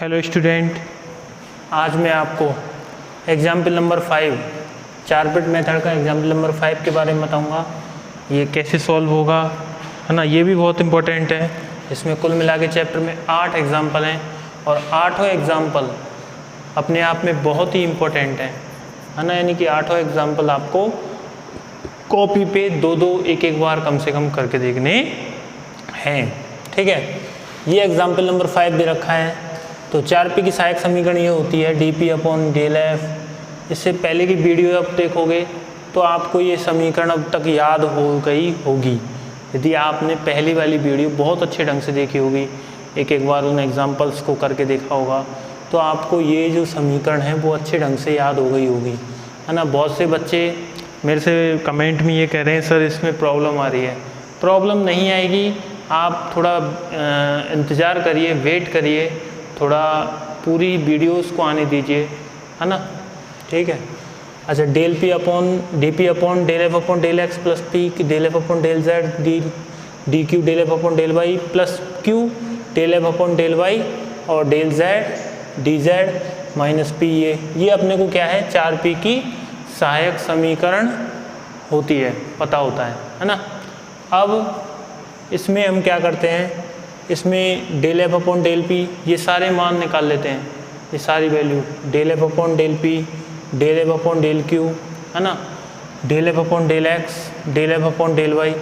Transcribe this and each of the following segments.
Hello student, आज मैं आपको एग्जाम्पल नंबर 5 4 बिट मेथड का एग्जाम्पल नंबर 5 के बारे में बताऊंगा। ये कैसे सॉल्व होगा, है ना। ये भी बहुत इम्पोर्टेंट है। इसमें कुल मिला के चैप्टर में 8 एग्जाम्पल हैं और 8 एग्जाम्पल अपने आप में बहुत ही इम्पोर्टेंट है ना। यानी कि 8 एग्जाम्पल आपको कॉपी पे 2-2 एक बार कम से कम करके देखने हैं, ठीक है। ये एग्जाम्पल नंबर 5 दे रखा है। तो 4p की सहायक समीकरण ये होती है dp/del(f)। इससे पहले की वीडियो आप देखोगे तो आपको ये समीकरण अब तक याद हो गई होगी। यदि आपने पहली वाली वीडियो बहुत अच्छे ढंग से देखी होगी, एक बार उन एग्जाम्पल्स को करके देखा होगा, तो आपको ये जो समीकरण है वो अच्छे ढंग से याद हो गई होगी, है ना। बहुत से बच्चे मेरे से कमेंट में ये कह रहे हैं सर इसमें प्रॉब्लम आ रही है। प्रॉब्लम नहीं आएगी, आप थोड़ा इंतज़ार करिए, वेट करिए, थोड़ा पूरी वीडियोस को आने दीजिए, है ना, ठीक है। अच्छा, dp/del(f)del(x) plus p del(f)del(z) dq del(f)del(y) plus q del(f)del(y) और del(z) dz माइनस p, ये अपने को क्या है 4p की सहायक समीकरण होती है, पता होता है ना। अब इसमें हम क्या करते हैं, इसमें del(f)del(p) ये सारे मान निकाल लेते हैं, ये सारी वैल्यू del(f)del(p) del(f)del(q), है ना, del(f)del(x) del(f)del(y)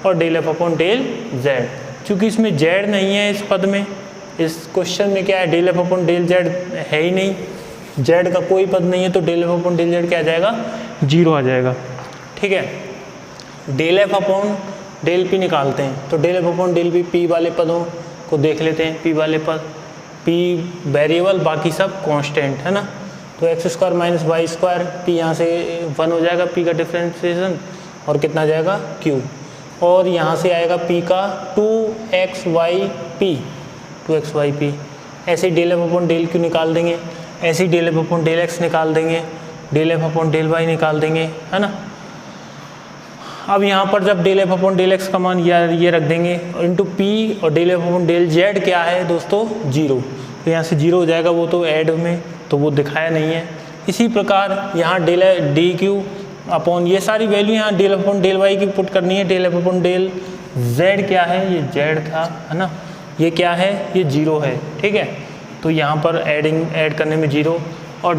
और del(f)del(z). चूँकि इसमें z नहीं है इस पद में, इस क्वेश्चन में क्या है del(f)del(z) है ही नहीं, z का कोई पद नहीं है, तो del(f)del(z) क्या आ जाएगा, 0 आ जाएगा, ठीक है। del(f)del(p) निकालते हैं, तो del(f)del(p) p वाले पदों को देख लेते हैं। p वाले पद, p वेरिएबल, बाकी सब कांस्टेंट, है ना। तो x² माइनस y², p यहाँ से 1 हो जाएगा, p का डिफ्रेंसिएशन, और कितना आ जाएगा q, और यहाँ से आएगा p का 2xyp। ऐसे del(f)del(q) निकाल देंगे, ऐसे del(f)del(x) निकाल देंगे, del(f)del(y) निकाल देंगे, है ना। अब यहाँ पर जब del(f)del(x) का मान ये रख देंगे इंटू p, और del(f)del(z) क्या है दोस्तों 0, तो यहाँ से 0 हो जाएगा, वो तो ऐड में तो वो दिखाया नहीं है। इसी प्रकार यहाँ dq/ ये सारी वैल्यू यहाँ del(f)del(y) की पुट करनी है। del(f)del(z) क्या है, ये z था, है ना, ये क्या है, ये 0 है, ठीक है। तो यहाँ पर ऐड करने में 0, और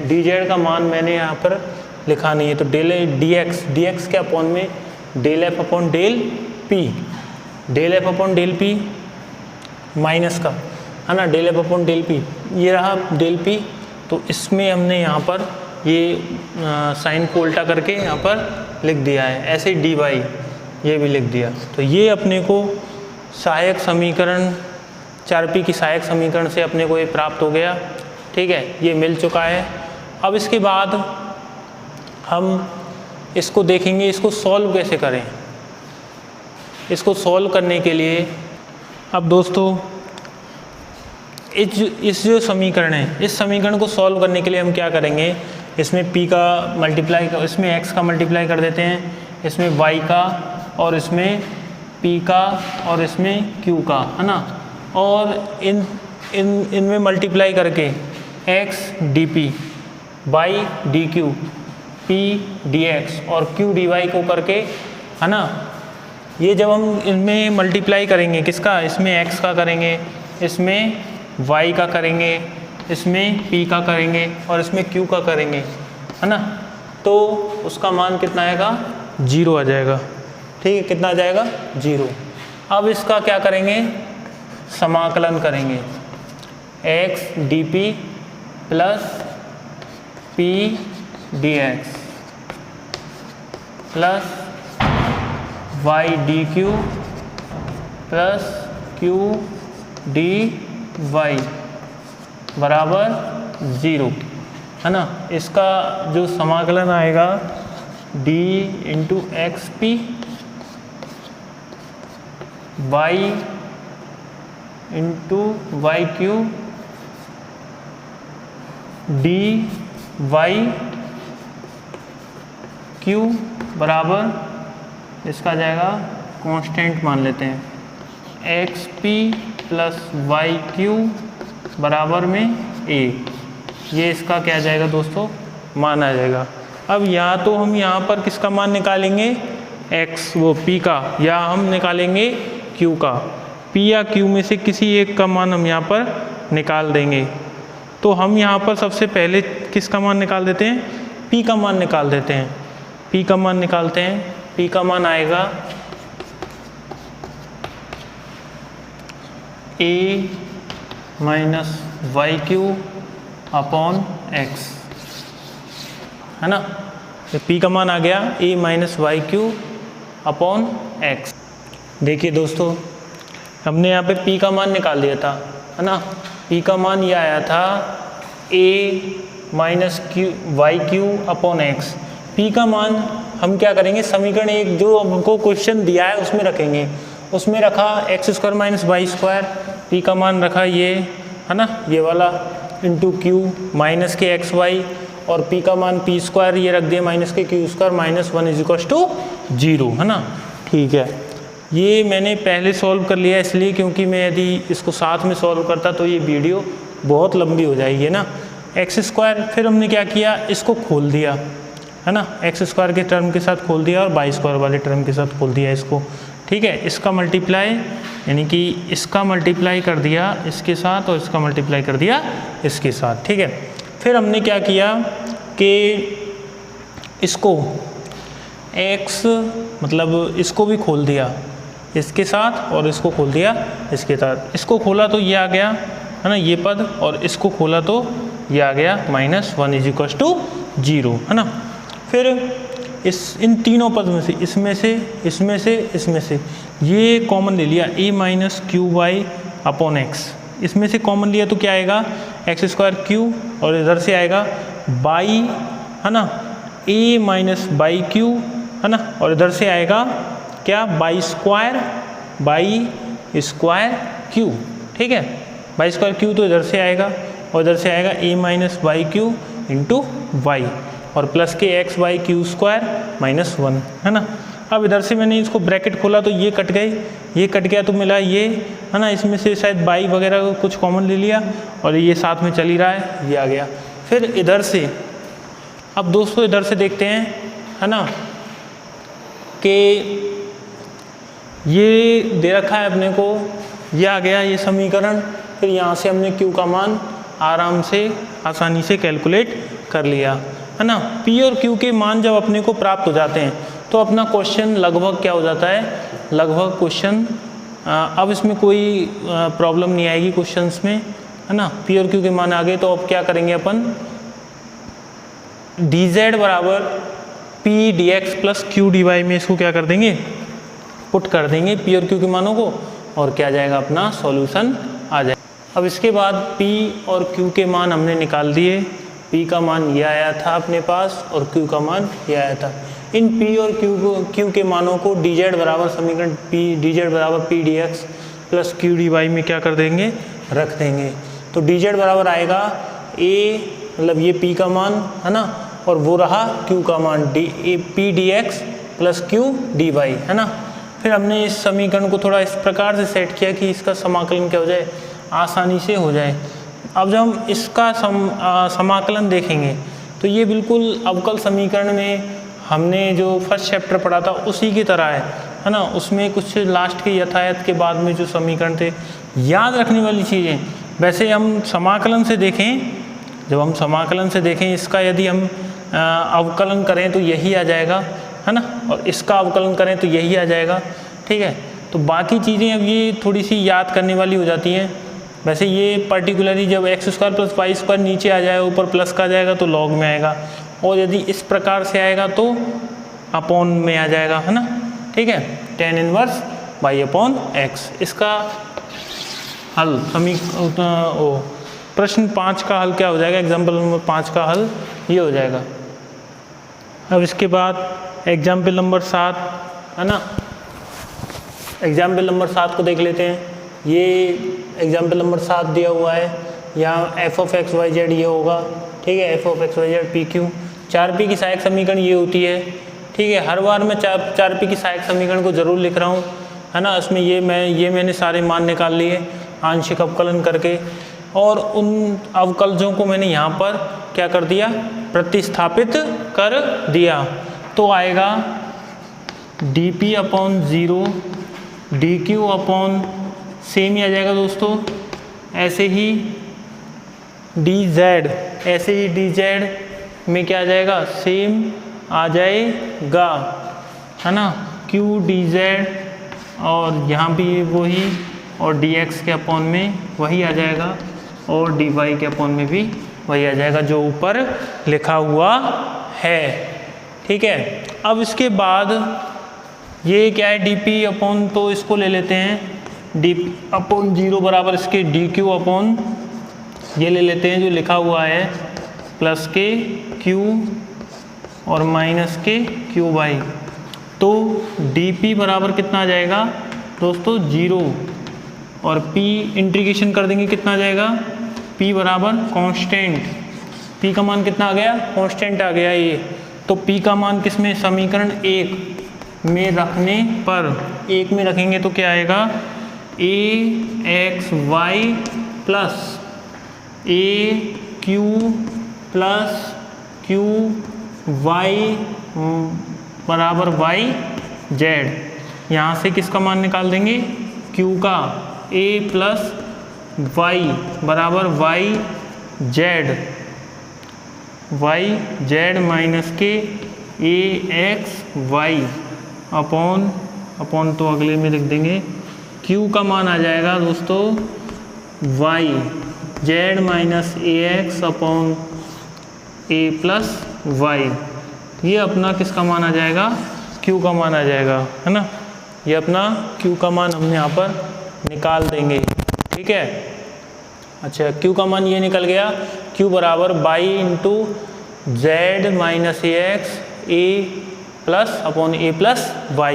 dz का मान मैंने यहाँ पर लिखा नहीं है, तो dx के अपॉन में del(f)del(p) माइनस का, है ना, del(f)del(p), ये रहा del(p), तो इसमें हमने यहाँ पर ये साइन को उल्टा करके यहाँ पर लिख दिया है। ऐसे dy ये भी लिख दिया। तो ये अपने को सहायक समीकरण 4p की सहायक समीकरण से अपने को ये प्राप्त हो गया, ठीक है, ये मिल चुका है। अब इसके बाद हम इसको देखेंगे, इसको सॉल्व कैसे करें। इसको सॉल्व करने के लिए अब दोस्तों इस जो समीकरण है, इस समीकरण को सॉल्व करने के लिए हम क्या करेंगे, इसमें p का मल्टीप्लाई, इसमें x का मल्टीप्लाई कर देते हैं, इसमें y का, और इसमें p का, और इसमें q का, है ना, और इनमें मल्टीप्लाई करके x dp, y dq, p dx और q dy को करके, है ना, ये जब हम इनमें मल्टीप्लाई करेंगे, किसका, इसमें x का करेंगे, इसमें y का करेंगे, इसमें p का करेंगे, और इसमें q का करेंगे, है ना, तो उसका मान कितना आएगा, 0 आ जाएगा, ठीक है। कितना आ जाएगा, 0। अब इसका क्या करेंगे, समाकलन करेंगे, x dp plus p dx plus y dq plus q dy बराबर 0, है ना। इसका जो समाकलन आएगा d into xp y into yq dy q बराबर, इसका जाएगा कांस्टेंट मान लेते हैं, xp प्लस वाई क्यू बराबर में ए, ये इसका क्या आ जाएगा दोस्तों, मान आ जाएगा। अब या तो हम यहाँ पर किसका मान निकालेंगे, x वो p का, या हम निकालेंगे q का। p या q में से किसी एक का मान हम यहाँ पर निकाल देंगे। तो हम यहाँ पर सबसे पहले किसका मान निकाल देते हैं, p का मान निकाल देते हैं। p का मान निकालते हैं, p का मान आएगा a minus Y Q upon x, है ना। तो p का मान आ गया a minus Y Q upon x। देखिए दोस्तों, हमने यहाँ पे p का मान निकाल दिया था, है ना। p का मान ये आया था a minus Q Y Q upon x। p का मान हम क्या करेंगे, समीकरण एक जो हमको क्वेश्चन दिया है उसमें रखेंगे। उसमें रखा X square minus Y square, p का मान रखा ये, है ना, ये वाला into Q minus K X Y, और p का मान p स्क्वायर ये रख दिया minus K Q square minus 1 is equal to 0, है ना। ठीक है, ये मैंने पहले सॉल्व कर लिया इसलिए क्योंकि मैं यदि इसको साथ में सॉल्व करता तो ये वीडियो बहुत लंबी हो जाएगी, है ना। एक्स स्क्वायर, फिर हमने क्या किया, इसको खोल दिया, है ना, एक्स स्क्वायर के टर्म के साथ खोल दिया और वाई स्क्वायर वाले टर्म के साथ खोल दिया इसको। ठीक है, इसका मल्टीप्लाई यानी कि इसका मल्टीप्लाई कर दिया इसके साथ और इसका मल्टीप्लाई कर दिया इसके साथ। ठीक है, फिर हमने क्या किया कि इसको x मतलब इसको भी खोल दिया इसके साथ और इसको खोल दिया इसके साथ। इसको खोला तो ये आ गया, है ना, ये पद, और इसको खोला तो ये आ गया माइनस 1 इज इक्वल टू 0, है ना। फिर इन तीनों पद में से इसमें से इसमें से इसमें से ये कॉमन ले लिया, a minus Q Y upon X. इसमें से कॉमन लिया तो क्या आएगा, एक्स स्क्वायर क्यू, और इधर से आएगा बाई, है ना, a माइनस बाई क्यू, है ना, और इधर से आएगा क्या, बाई स्क्वायर क्यू। ठीक है, बाई स्क्वायर क्यू तो इधर से आएगा, और इधर से आएगा a minus by Q into Y, और plus K X Y Q square minus 1, है ना। अब इधर से मैंने इसको ब्रैकेट खोला तो ये कट गए, ये कट गया तो मिला ये, है ना, इसमें से शायद बाई वगैरह कुछ कॉमन ले लिया और ये साथ में चल ही रहा है, ये आ गया। फिर इधर से, अब दोस्तों इधर से देखते हैं, है ना, कि ये दे रखा है अपने को, ये आ गया ये समीकरण। फिर यहाँ से हमने क्यू का मान आराम से आसानी से कैलकुलेट कर लिया, है ना। पी और क्यू के मान जब अपने को प्राप्त हो जाते हैं तो अपना क्वेश्चन लगभग क्या हो जाता है, लगभग क्वेश्चन अब इसमें कोई प्रॉब्लम नहीं आएगी क्वेश्चंस में, है ना। पी और क्यू के मान आ गए तो अब क्या करेंगे अपन, डी जेड बराबर P D X plus Q D Y में इसको क्या कर देंगे, पुट कर देंगे पी और क्यू के मानों को, और क्या जाएगा अपना सॉल्यूशन आ जाएगा। अब इसके बाद पी और क्यू के मान हमने निकाल दिए, पी का मान ये आया था अपने पास और क्यू का मान ये आया था। इन पी और क्यू के मानों को डी जेड बराबर समीकरण डी जेड बराबर P D X plus Q D Y में क्या कर देंगे, रख देंगे। तो डी जेड बराबर आएगा ए, मतलब ये पी का मान, है ना, और वो रहा क्यू का मान P D X plus Q D Y, है ना। फिर हमने इस समीकरण को थोड़ा इस प्रकार से सेट किया कि इसका समाकलन क्या हो जाए, आसानी से हो जाए। अब जब हम इसका समाकलन देखेंगे तो ये बिल्कुल अवकल समीकरण में हमने जो फर्स्ट चैप्टर पढ़ा था उसी की तरह है ना। उसमें कुछ लास्ट के यथायथ के बाद में जो समीकरण थे, याद रखने वाली चीज़ें, वैसे हम समाकलन से देखें, जब हम समाकलन से देखें इसका यदि हम अवकलन करें तो यही आ जाएगा, है ना, और इसका अवकलन करें तो यही आ जाएगा। ठीक है, तो बाकी चीज़ें अब ये थोड़ी सी याद करने वाली हो जाती हैं। वैसे ये पर्टिकुलरली जब X square plus Y square नीचे आ जाए, ऊपर प्लस का आ जाएगा तो लॉग में आएगा, और यदि इस प्रकार से आएगा तो अपॉन में आ जाएगा, है ना। ठीक है, tan inverse y upon x. इसका हल प्रश्न 5 का हल क्या हो जाएगा, एग्जाम्पल नंबर 5 का हल ये हो जाएगा। अब इसके बाद एग्जाम्पल नंबर 7, है ना, एग्जाम्पल नंबर 7 को देख लेते हैं। ये एग्जाम्पल नंबर 7 दिया हुआ है, यहाँ F of X Y Z ये होगा। ठीक है, F of X Y Z P Q, 4p की सहायक समीकरण ये होती है। ठीक है, हर बार मैं 4p की सहायक समीकरण को जरूर लिख रहा हूँ, है ना। इसमें ये मैंने सारे मान निकाल लिए। आंशिक अवकलन करके, और उन अवकलजों को मैंने यहाँ पर क्या कर दिया, प्रतिस्थापित कर दिया। तो आएगा dp upon 0 dq upon same ही आ जाएगा दोस्तों, ऐसे ही dz, ऐसे ही dz में क्या आ जाएगा, सेम आ जाएगा, है ना, q dz, और यहाँ भी वही, और dx के अपॉन में वही आ जाएगा, और dy के अपॉन में भी वही आ जाएगा जो ऊपर लिखा हुआ है। ठीक है, अब इसके बाद ये क्या है, dp अपॉन, तो इसको ले लेते हैं dp अपॉन 0 बराबर इसके dq अपॉन, ये ले लेते हैं जो लिखा हुआ है, प्लस के q और माइनस के q बाई। तो dp बराबर कितना आ जाएगा दोस्तों, 0, और p इंटीग्रेशन कर देंगे कितना आ जाएगा, p बराबर कांस्टेंट, p का मान कितना आ गया, कांस्टेंट आ गया ये। तो p का मान किस में, समीकरण 1 में रखने पर, 1 में रखेंगे तो क्या आएगा, ax y plus aq plus q y बराबर yz। यहाँ से किसका मान निकाल देंगे, q का, a प्लस y बराबर yz माइनस के ax y अपॉन तो अगले में लिख देंगे, q का मान आ जाएगा दोस्तों y z minus ax upon a plus y। ये अपना किसका मान आ जाएगा, q का मान आ जाएगा, है ना, ये अपना q का मान हमने यहाँ पर निकाल देंगे। ठीक है, अच्छा, q का मान ये निकल गया, q बराबर y into Z minus ax a plus upon a plus y,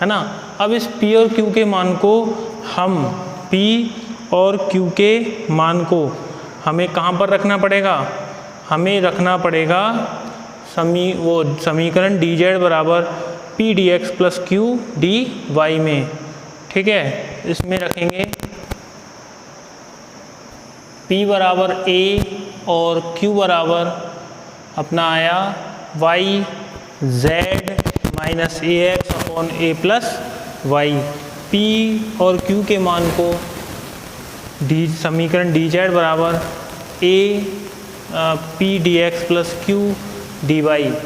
है ना। अब इस p और q के मान को हम, p और q के मान को हमें कहाँ पर रखना पड़ेगा, हमें रखना पड़ेगा समीकरण dz बराबर p dx plus q dy में। ठीक है, इसमें रखेंगे p बराबर a और q बराबर अपना आया y z minus ax upon a plus y। p और q के मान को समीकरण dz बराबर a p dx plus q dy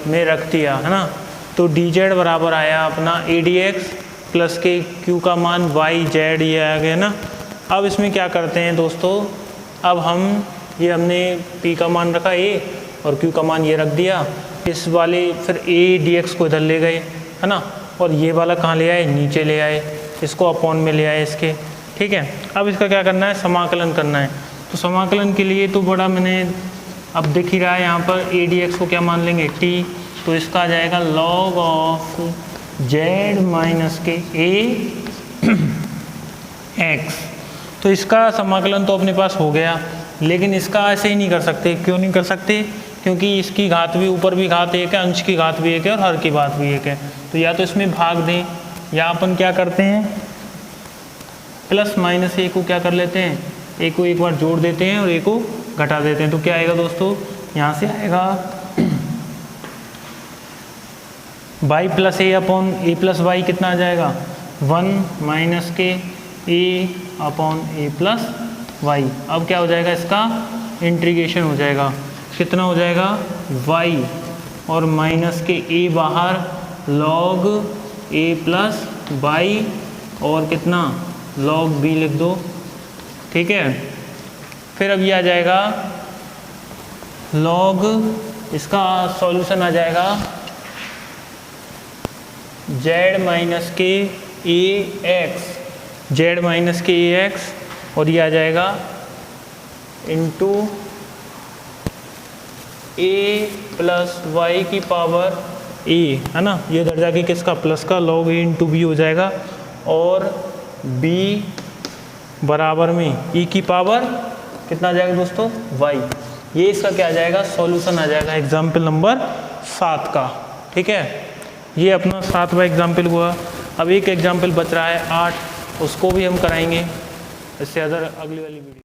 में रख दिया, है ना। तो dz बराबर आया अपना a dx प्लस के q का मान y z, ये आ गया ना। अब इसमें क्या करते हैं दोस्तों, अब हम ये हमने p का मान रखा a और q का मान ये रख दिया, इस वाले फिर a dx को इधर ले गए, है ना, और ये वाला कहाँ ले आए, नीचे ले आए, इसको अपॉन में ले आए इसके। ठीक है, अब इसका क्या करना है, समाकलन करना है। तो समाकलन के लिए तो बड़ा मैंने, अब दिख ही रहा है यहाँ पर a dx को क्या मान लेंगे, t, तो इसका आ जाएगा log ऑफ z माइनस के a x। तो इसका समाकलन तो अपने पास हो गया, लेकिन इसका ऐसे ही नहीं कर सकते। क्यों नहीं कर सकते, क्योंकि इसकी घात भी, ऊपर भी घात एक है, अंश की घात भी एक है, और हर की घात भी एक है। तो या तो इसमें भाग दें, या अपन क्या करते हैं, प्लस माइनस a को क्या कर लेते हैं, a को एक बार जोड़ देते हैं और a को घटा देते हैं। तो क्या आएगा दोस्तों, यहाँ से आएगा y plus a upon a plus y, कितना आ जाएगा 1 माइनस के a upon a plus y। अब क्या हो जाएगा, इसका इंटीग्रेशन हो जाएगा, कितना हो जाएगा y और माइनस के a बाहर, log a प्लस y और कितना log b लिख दो। ठीक है, फिर अब ये आ जाएगा log, इसका सॉल्यूशन आ जाएगा z माइनस के ax, z माइनस के ax, और ये आ जाएगा इंटू a प्लस वाई की पावर a, है ना। ये दर्जा की किसका, प्लस का, log a इंटू बी हो जाएगा, और b बराबर में e की पावर कितना आ जाएगा दोस्तों, y। ये इसका क्या आ जाएगा, सॉल्यूशन आ जाएगा एग्जाम्पल नंबर 7 का। ठीक है, ये अपना 7वां एग्जाम्पल हुआ। अब एक एग्जाम्पल बच रहा है 8, उसको भी हम कराएंगे। इससे अदर अगली वाली वीडियो